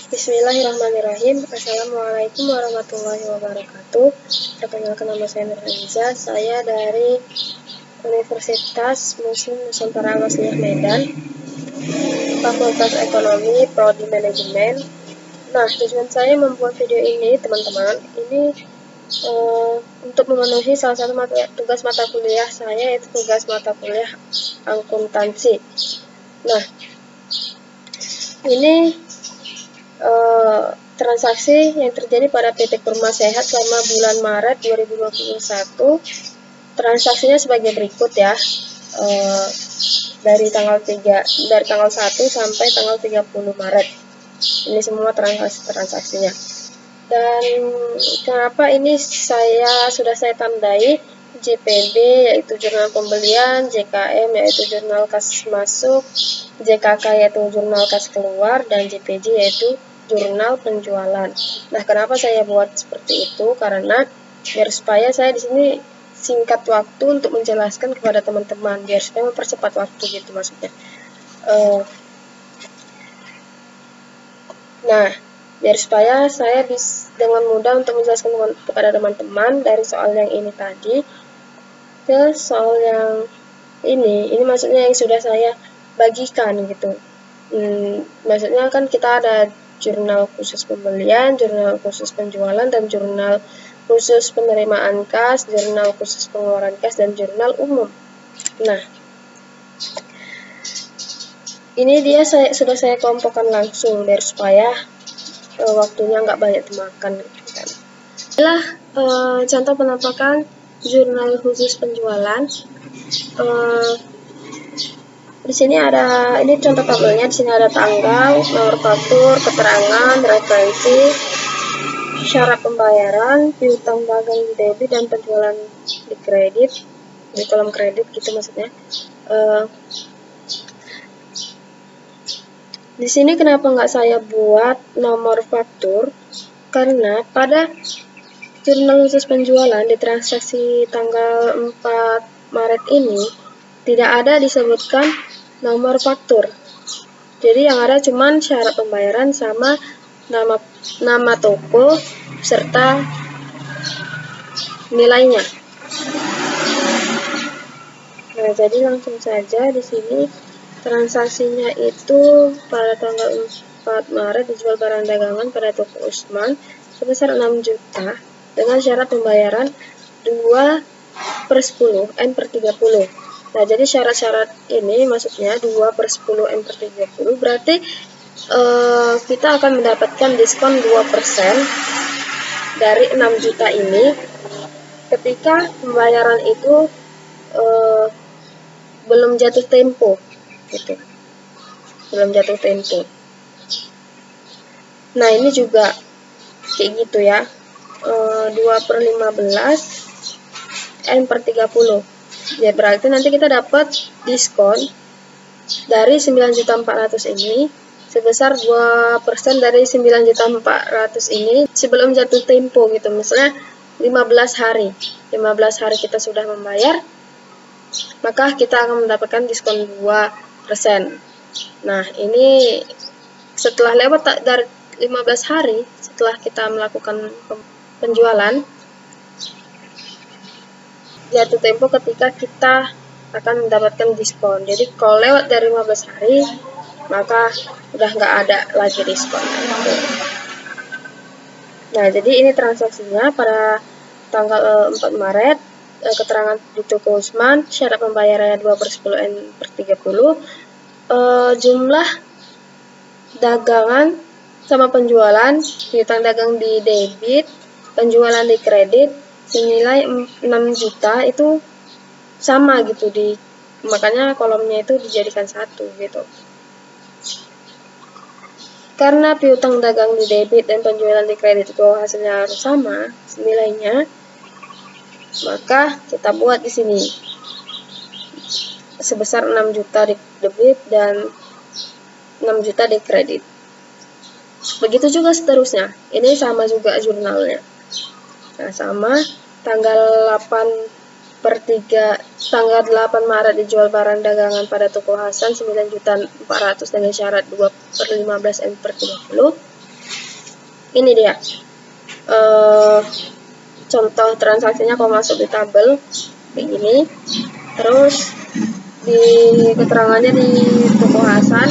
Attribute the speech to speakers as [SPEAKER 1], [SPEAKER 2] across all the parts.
[SPEAKER 1] Bismillahirrahmanirrahim. Assalamualaikum warahmatullahi wabarakatuh. Perkenalkan, nama saya Nurhaliza. Saya dari Universitas Muslim Nusantara Al-Wasliyah Medan, Fakultas Ekonomi, Prodi Manajemen. Nah, tujuan saya membuat video ini, teman-teman, ini untuk memenuhi salah satu tugas mata kuliah saya, yaitu tugas mata kuliah akuntansi. Nah, ini transaksi yang terjadi pada PT Kurma Sehat selama bulan Maret 2021. Transaksinya sebagai berikut ya. Dari tanggal 1 sampai tanggal 30 Maret. Ini semua transaksinya. Dan kenapa ini sudah saya tandai JPB, yaitu jurnal pembelian, JKM yaitu jurnal kas masuk, JKK yaitu jurnal kas keluar, dan JPJ yaitu jurnal penjualan. Nah, kenapa saya buat seperti itu? Karena biar supaya saya di sini singkat waktu untuk menjelaskan kepada teman-teman, biar supaya mempercepat waktu gitu maksudnya. Nah, biar supaya saya bisa dengan mudah untuk menjelaskan kepada teman-teman dari soal yang ini tadi ke soal yang ini maksudnya yang sudah saya bagikan gitu. Maksudnya kan kita ada jurnal khusus pembelian, jurnal khusus penjualan, dan jurnal khusus penerimaan kas, jurnal khusus pengeluaran kas, dan jurnal umum. Nah, ini dia sudah saya kelompokkan langsung biar supaya waktunya nggak banyak dimakan gitu kan. Inilah contoh penampakan jurnal khusus penjualan. Di sini ada contoh tabelnya. Di sini ada tanggal, nomor faktur, keterangan, referensi, syarat pembayaran, piutang dagang di debit, dan penjualan di kredit, di kolom kredit gitu maksudnya. Di sini kenapa nggak saya buat nomor faktur? Karena pada jurnal khusus penjualan di transaksi tanggal 4 Maret ini tidak ada disebutkan nomor faktur. Jadi yang ada cuman syarat pembayaran sama nama toko serta nilainya. Nah, jadi langsung saja di sini transaksinya itu pada tanggal 4 Maret dijual barang dagangan pada toko Usman sebesar 6 juta dengan syarat pembayaran 2/10 M/30. Nah, jadi syarat-syarat ini maksudnya 2/10 M/30 berarti kita akan mendapatkan diskon 2% dari 6 juta ini ketika pembayaran itu belum jatuh tempo gitu. Belum jatuh tempo. Nah, ini juga kayak gitu ya. 2/15 M/30. Ya, berarti nanti kita dapat diskon dari 9.400.000 ini sebesar 2% dari 9.400.000 ini sebelum jatuh tempo gitu. Misalnya 15 hari kita sudah membayar, maka kita akan mendapatkan diskon 2%. Nah, ini setelah lewat dari 15 hari setelah kita melakukan penjualan, jatuh tempo ketika kita akan mendapatkan diskon. Jadi kalau lewat dari 15 hari, maka udah nggak ada lagi diskon. Nah, jadi ini transaksinya pada tanggal 4 Maret, keterangan di toko Usman, syarat pembayarannya 2/10 M/30, jumlah dagangan sama penjualan, piutang dagang di debit, penjualan di kredit senilai 6 juta itu sama gitu, makanya kolomnya itu dijadikan satu gitu. Karena piutang dagang di debit dan penjualan di kredit itu hasilnya harus sama nilainya, maka kita buat di sini sebesar 6 juta di debit dan 6 juta di kredit. Begitu juga seterusnya. Ini sama juga jurnalnya. Nah, sama tanggal 8 Maret dijual barang dagangan pada toko Hasan 9.400.000 dengan syarat 2/15 M/30. Ini dia contoh transaksinya kalau masuk di tabel kayak gini. Terus di keterangannya di toko Hasan,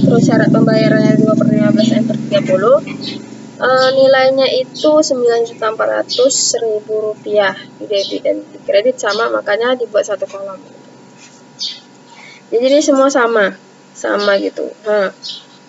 [SPEAKER 1] terus syarat pembayarannya 2/15 enter 30. Nilainya itu 9.400.000 rupiah di debit dan di kredit sama, makanya dibuat satu kolom. Jadi semua sama gitu. Nah,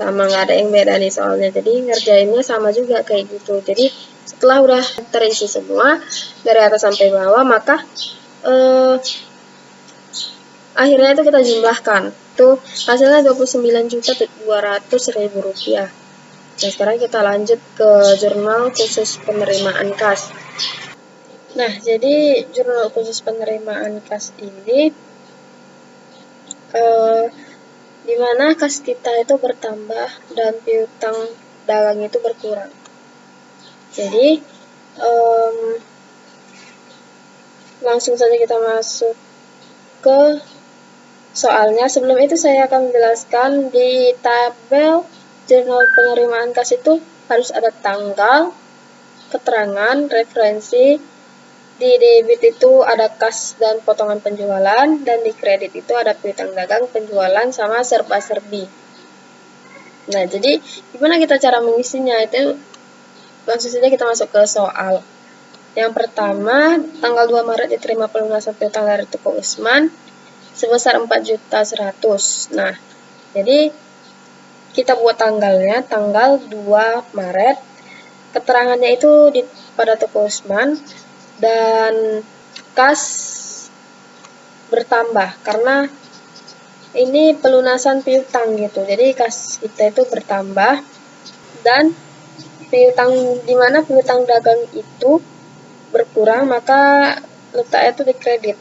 [SPEAKER 1] sama, nggak ada yang beda nih soalnya. Jadi ngerjainnya sama juga kayak gitu. Jadi setelah udah terisi semua dari atas sampai bawah, maka akhirnya itu kita jumlahkan. Tuh hasilnya 29.200.000 rupiah. Nah, sekarang kita lanjut ke jurnal khusus penerimaan kas. Nah, jadi jurnal khusus penerimaan kas ini di mana kas kita itu bertambah dan piutang dagang itu berkurang. Jadi langsung saja kita masuk ke soalnya. Sebelum itu saya akan menjelaskan di tabel jurnal penerimaan kas itu harus ada tanggal, keterangan, referensi. Di debit itu ada kas dan potongan penjualan, dan di kredit itu ada piutang dagang, penjualan, sama serba-serbi. Nah, jadi gimana kita cara mengisinya itu? Langsung saja kita masuk ke soal. Yang pertama, tanggal 2 Maret diterima pelunasan piutang dari toko Usman sebesar 4.100.000. Nah, jadi kita buat tanggalnya, tanggal 2 Maret. Keterangannya itu pada toko Usman, dan kas bertambah karena ini pelunasan piutang gitu. Jadi kas kita itu bertambah, dan piutang di mana piutang dagang itu berkurang, maka letaknya itu di kredit.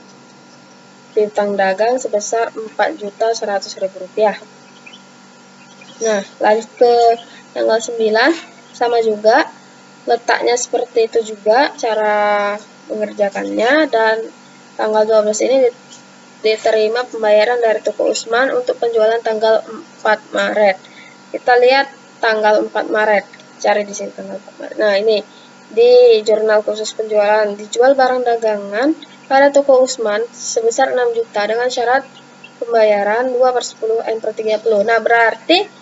[SPEAKER 1] Piutang dagang sebesar 4.100.000 rupiah. Nah, lanjut ke tanggal 9, sama juga letaknya seperti itu juga cara mengerjakannya, dan tanggal 12 ini diterima pembayaran dari toko Usman untuk penjualan tanggal 4 Maret. Kita lihat tanggal 4 Maret, cari di sini tanggal 4 Maret. Nah, ini di jurnal khusus penjualan, dijual barang dagangan pada toko Usman sebesar 6 juta dengan syarat pembayaran 2/10 N/30. Nah, berarti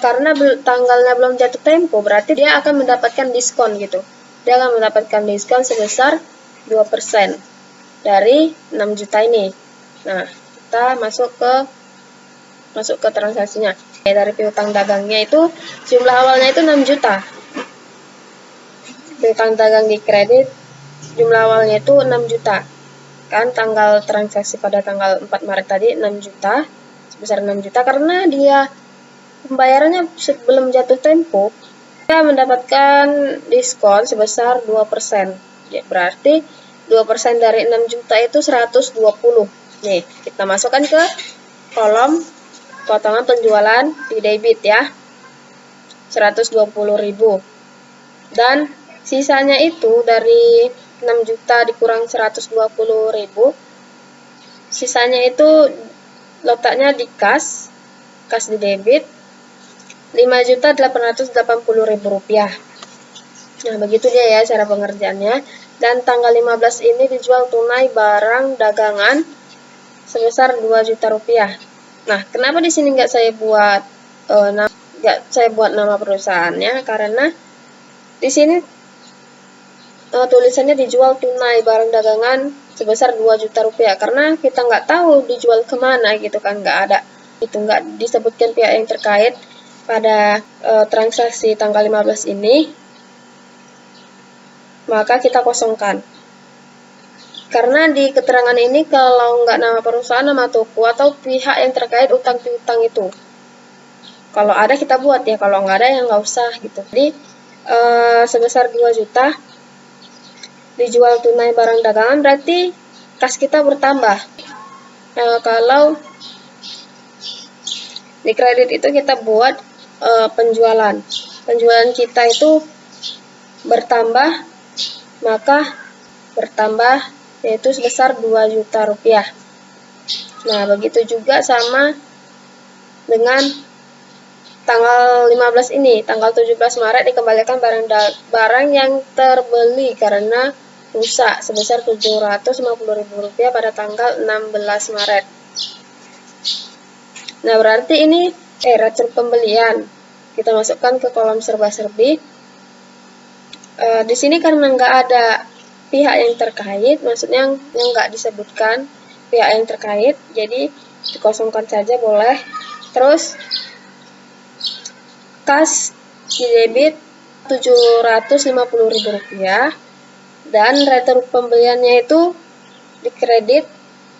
[SPEAKER 1] karena tanggalnya belum jatuh tempo, berarti dia akan mendapatkan diskon gitu. Dia akan mendapatkan diskon sebesar 2% dari 6 juta ini. Nah, kita masuk ke transaksinya. Dari piutang dagangnya itu jumlah awalnya itu 6 juta. Piutang dagang di kredit jumlah awalnya itu 6 juta. Kan tanggal transaksi pada tanggal 4 Maret tadi 6 juta, sebesar 6 juta, karena dia pembayarannya sebelum jatuh tempo, kita mendapatkan diskon sebesar 2%. Ya, berarti 2% dari 6 juta itu 120. Nih, kita masukkan ke kolom potongan penjualan di debit ya. 120.000. Dan sisanya itu dari 6 juta dikurang 120.000. Sisanya itu letaknya di kas di debit 5.880.000 rupiah. Nah, begitu dia ya cara pengerjaannya. Dan tanggal 15 ini dijual tunai barang dagangan sebesar 2 juta rupiah. Nah, kenapa di sini nggak saya buat nama perusahaannya? Karena di sini tulisannya dijual tunai barang dagangan sebesar 2 juta rupiah. Karena kita nggak tahu dijual kemana gitu kan, nggak ada. Itu nggak disebutkan pihak yang terkait pada transaksi tanggal 15 ini, maka kita kosongkan. Karena di keterangan ini kalau nggak nama perusahaan, nama toko, atau pihak yang terkait utang piutang itu. Kalau ada kita buat ya, kalau nggak ada ya nggak usah gitu. Jadi sebesar 2 juta dijual tunai barang dagangan, berarti kas kita bertambah. Kalau di kredit itu kita buat penjualan kita itu bertambah, maka bertambah yaitu sebesar 2 juta rupiah. Nah, begitu juga sama dengan tanggal 15 ini, tanggal 17 Maret dikembalikan barang yang terbeli karena rusak sebesar Rp750.000 pada tanggal 16 Maret. Nah, berarti ini retur pembelian. Kita masukkan ke kolom serba-serbi. Di sini karena nggak ada pihak yang terkait, maksudnya yang nggak disebutkan pihak yang terkait, jadi dikosongkan saja boleh. Terus kas di debit Rp750.000 dan retur pembeliannya itu di kredit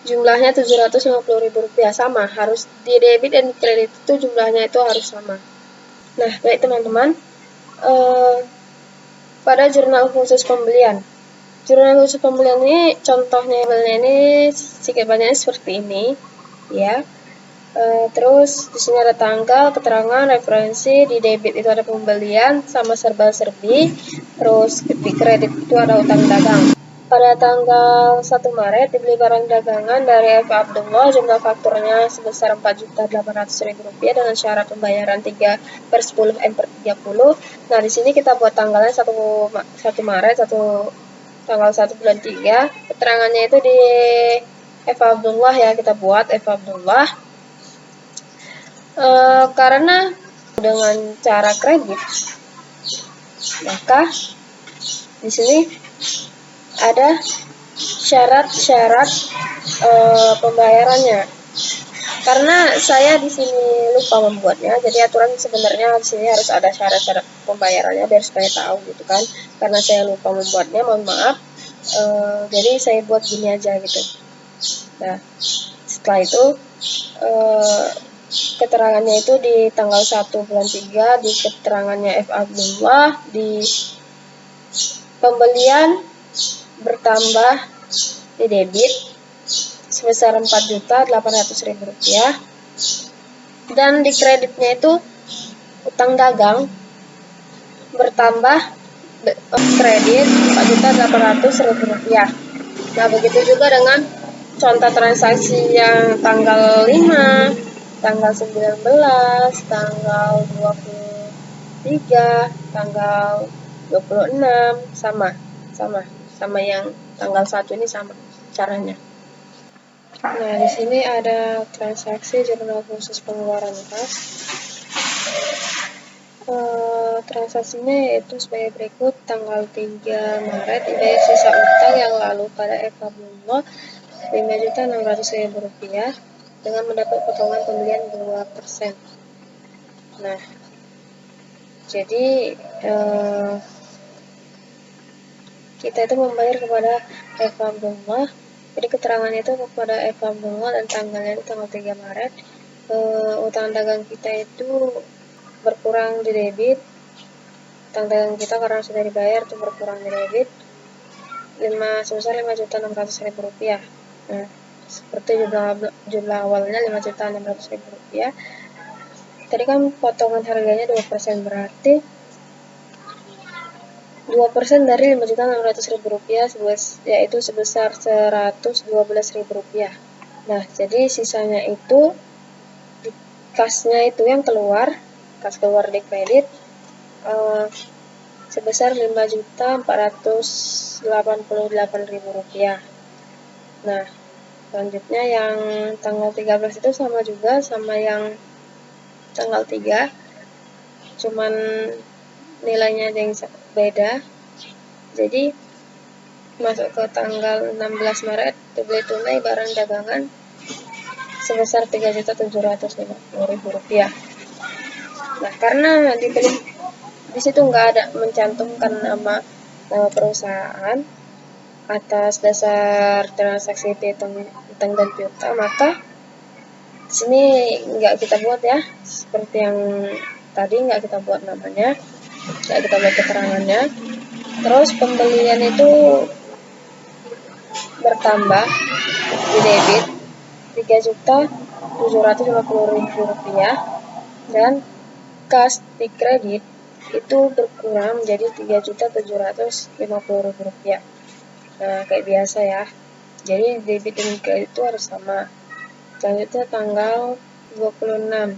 [SPEAKER 1] jumlahnya Rp750.000, sama, harus di debit dan di kredit itu jumlahnya itu harus sama. Nah, baik teman-teman, pada jurnal khusus pembelian. Jurnal khusus pembelian ini contohnya ini sedikit banyaknya seperti ini, ya. Terus di sini ada tanggal, keterangan, referensi, di debit itu ada pembelian sama serba-serbi, terus di kredit itu ada utang dagang. Pada tanggal 1 Maret dibeli barang dagangan dari F. Abdullah, jumlah fakturnya sebesar Rp4.800.000 dengan syarat pembayaran 3/10 M/30. Nah, di sini kita buat tanggalnya 1 Maret, tanggal 1 bulan 3. Keterangannya itu di F. Abdullah ya, kita buat F. Abdullah. Karena dengan cara kredit, maka di sini ada syarat-syarat pembayarannya. Karena saya di sini lupa membuatnya, jadi aturan sebenarnya di sini harus ada syarat-syarat pembayarannya biar supaya tahu gitu kan. Karena saya lupa membuatnya, mohon maaf. Jadi saya buat gini aja gitu. Nah, setelah itu keterangannya itu di tanggal 1 bulan 3, di keterangannya F. Abdullah, di pembelian bertambah di debit sebesar Rp4.800.000 dan di kreditnya itu utang dagang bertambah kredit Rp4.800.000. Nah, begitu juga dengan contoh transaksi yang tanggal 5, tanggal 19, tanggal 23, tanggal 26, sama yang tanggal 1 ini sama caranya. Nah, di sini ada transaksi jurnal khusus pengeluaran kas. Transaksinya yaitu sebagai berikut. Tanggal 3 Maret dibayar sisa utang yang lalu pada F. Abdullah Rp5.600.000 dengan mendapat potongan pembelian 2%. Nah, jadi kita itu membayar kepada F. Abdullah. Jadi keterangannya itu kepada F. Abdullah dan tanggalnya itu tanggal 3 Maret. Utang dagang kita itu berkurang di debit. Utang dagang kita karena sudah dibayar itu berkurang di debit sebesar Rp5.600.000. Nah, seperti jumlah awalnya Rp5.600.000. Tadi kan potongan harganya 2%, berarti 2% dari Rp5.600.000 yaitu sebesar Rp112.000. Nah, jadi sisanya itu di kasnya itu yang keluar, kas keluar di kredit sebesar Rp5.488.000. Nah, selanjutnya yang tanggal 13 itu sama juga sama yang tanggal 3, cuman nilainya ada yang beda. Jadi masuk ke tanggal 16 Maret dibeli tunai barang dagangan sebesar Rp3.750.000. Nah, karena dibeli di situ nggak ada mencantumkan nama perusahaan atas dasar transaksi piutang dan piutang, maka di sini nggak kita buat ya, seperti yang tadi nggak kita buat namanya, nggak kita buat keterangannya. Terus pembelian itu bertambah di debit Rp3.750.000 dan kas di kredit itu berkurang menjadi Rp3.750.000. Nah, kayak biasa ya. Jadi debit dan kredit itu harus sama. Selanjutnya tanggal 26.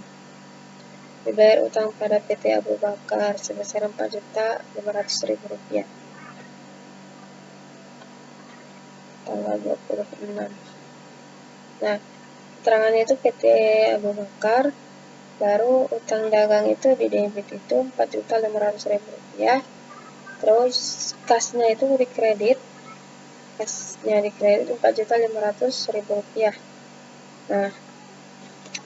[SPEAKER 1] dibayar utang pada PT Abu Bakar sebesar Rp4.500.000 tanggal 26. Nah, keterangannya itu PT Abu Bakar, baru utang dagang itu di debit itu Rp4.500.000, terus kasnya itu dikredit, Rp4.500.000. Nah,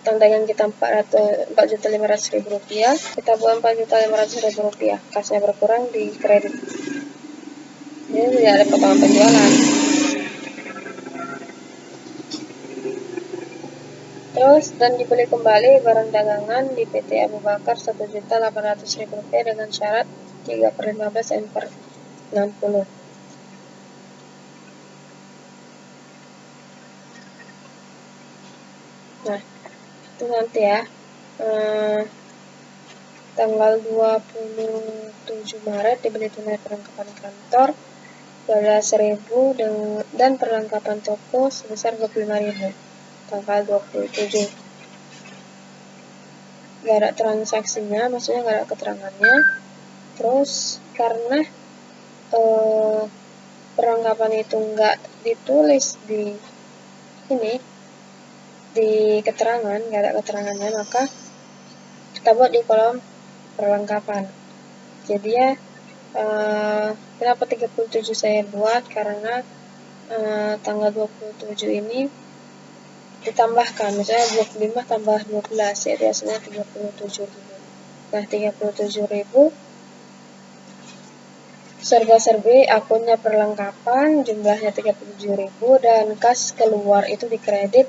[SPEAKER 1] utang dagang kita Rp4.500.000, kita buang Rp4.500.000, kasnya berkurang di kredit. Jadi tidak ada potongan penjualan. Terus dan dibeli kembali barang dagangan di PT Abu Bakar Rp1.800.000 dengan syarat 3/15 N/60. Nah, itu nanti ya. Tanggal 27 Maret dibeli tunai perlengkapan kantor 12.000 dan perlengkapan toko sebesar 25.000. Tanggal 27. Gak ada transaksinya, maksudnya gak ada keterangannya. Terus karena perlengkapan itu nggak ditulis di keterangan, nggak ada keterangannya, maka kita buat di kolom perlengkapan. Jadi ya, kenapa 37 saya buat, karena tanggal 27 ini ditambahkan, misalnya 25 tambah 12, yaitu hasilnya 37.000. Nah, 37.000 serba-serbi akunnya perlengkapan jumlahnya 37.000 dan kas keluar itu dikredit,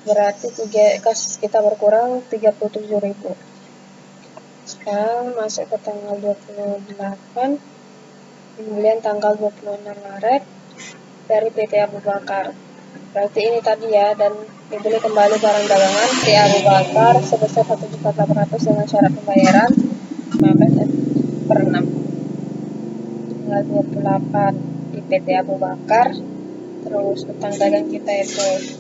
[SPEAKER 1] berarti kas kita berkurang 37.000. Sekarang masuk ke tanggal 28, pembelian tanggal 26 Maret dari PT Abu Bakar. Berarti ini tadi ya, dan dibeli kembali barang dagangan PT Abu Bakar sebesar 1.800.000 dengan syarat pembayaran 15/6. Tanggal 28 di PT Abu Bakar. Terus utang dagang kita itu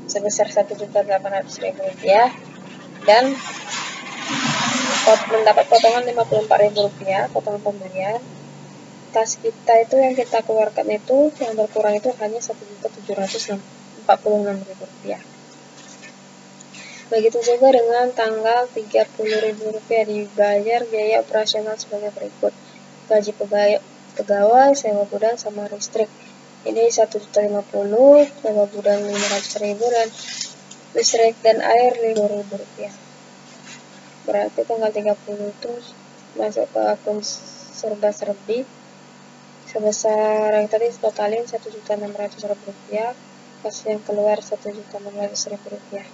[SPEAKER 1] sebesar Rp1.800.000 dan mendapat potongan Rp54.000 potongan pembelian. Kas kita itu yang kita keluarkan itu yang berkurang itu hanya Rp1.746.000. Begitu juga dengan tanggal Rp30.000 dibayar biaya operasional sebagai berikut: gaji pegawai, sewa gudang sama listrik. Ini Rp1.050.000, sewa gudang Rp500.000 dan listrik dan air Rp5.000. Berarti tanggal 30 itu masuk ke akun serba-serbi sebesar yang tadi totalin Rp1.600.000, kas yang keluar Rp1.600.000.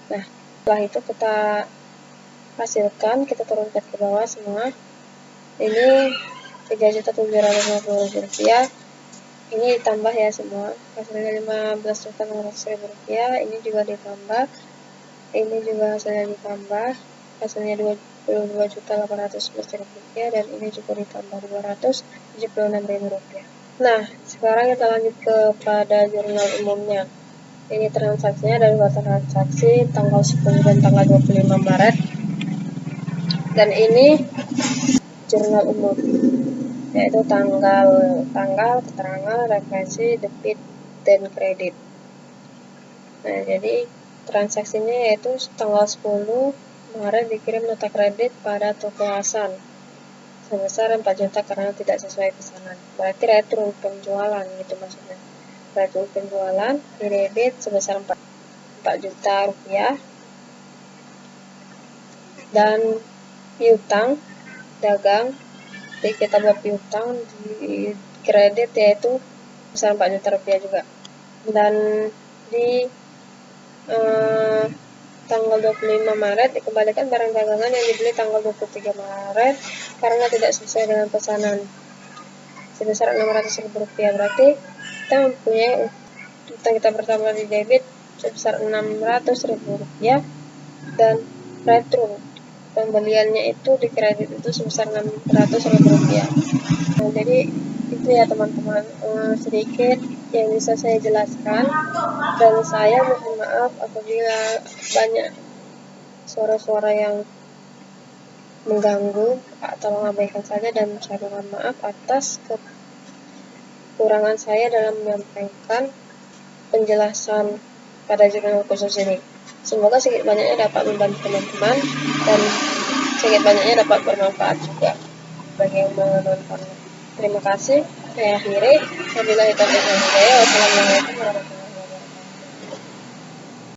[SPEAKER 1] Nah, setelah itu kita hasilkan, kita turunkan ke bawah semua. Ini Rp3.750.000. Ini ditambah ya semua, hasilnya Rp15.600.000. Ini juga ditambah, ini juga hasilnya ditambah, hasilnya Rp22.811.000 dan ini juga ditambah Rp276.000. Nah, sekarang kita lanjut kepada jurnal umumnya. Ini transaksinya ada 2 transaksi, tanggal 10 dan tanggal 25 Maret. Dan ini jurnal umum, yaitu tanggal, keterangan, referensi, debit, dan kredit. Nah, jadi transaksinya yaitu tanggal 10 Maret dikirim nota kredit pada toko Hasan sebesar 4 juta karena tidak sesuai pesanan. Berarti retro penjualan gitu maksudnya. Retro penjualan debit sebesar 4 juta rupiah, dan piutang dagang, jadi kita buat piutang di kredit yaitu sebesar 4 juta rupiah juga. Dan di tanggal 25 Maret dikembalikan barang dagangan yang dibeli tanggal 23 Maret karena tidak sesuai dengan pesanan sebesar Rp600.000. Berarti kita mempunyai utang kita pertama di debit sebesar Rp600.000 dan retro pembeliannya itu di kredit itu sebesar Rp600.000. Nah, jadi itu ya teman-teman, sedikit yang bisa saya jelaskan, dan saya mohon maaf apabila banyak suara-suara yang mengganggu, tolong abaikan saja, dan saya mohon maaf atas kekurangan saya dalam menyampaikan penjelasan pada jurnal khusus ini. Semoga sedikit banyaknya dapat membantu teman-teman dan sedikit banyaknya dapat bermanfaat juga bagi yang menonton. Terima kasih. Saya akhiri. Wabillahi taufiq wal hidayah. Wassalamualaikum warahmatullahi wabarakatuh.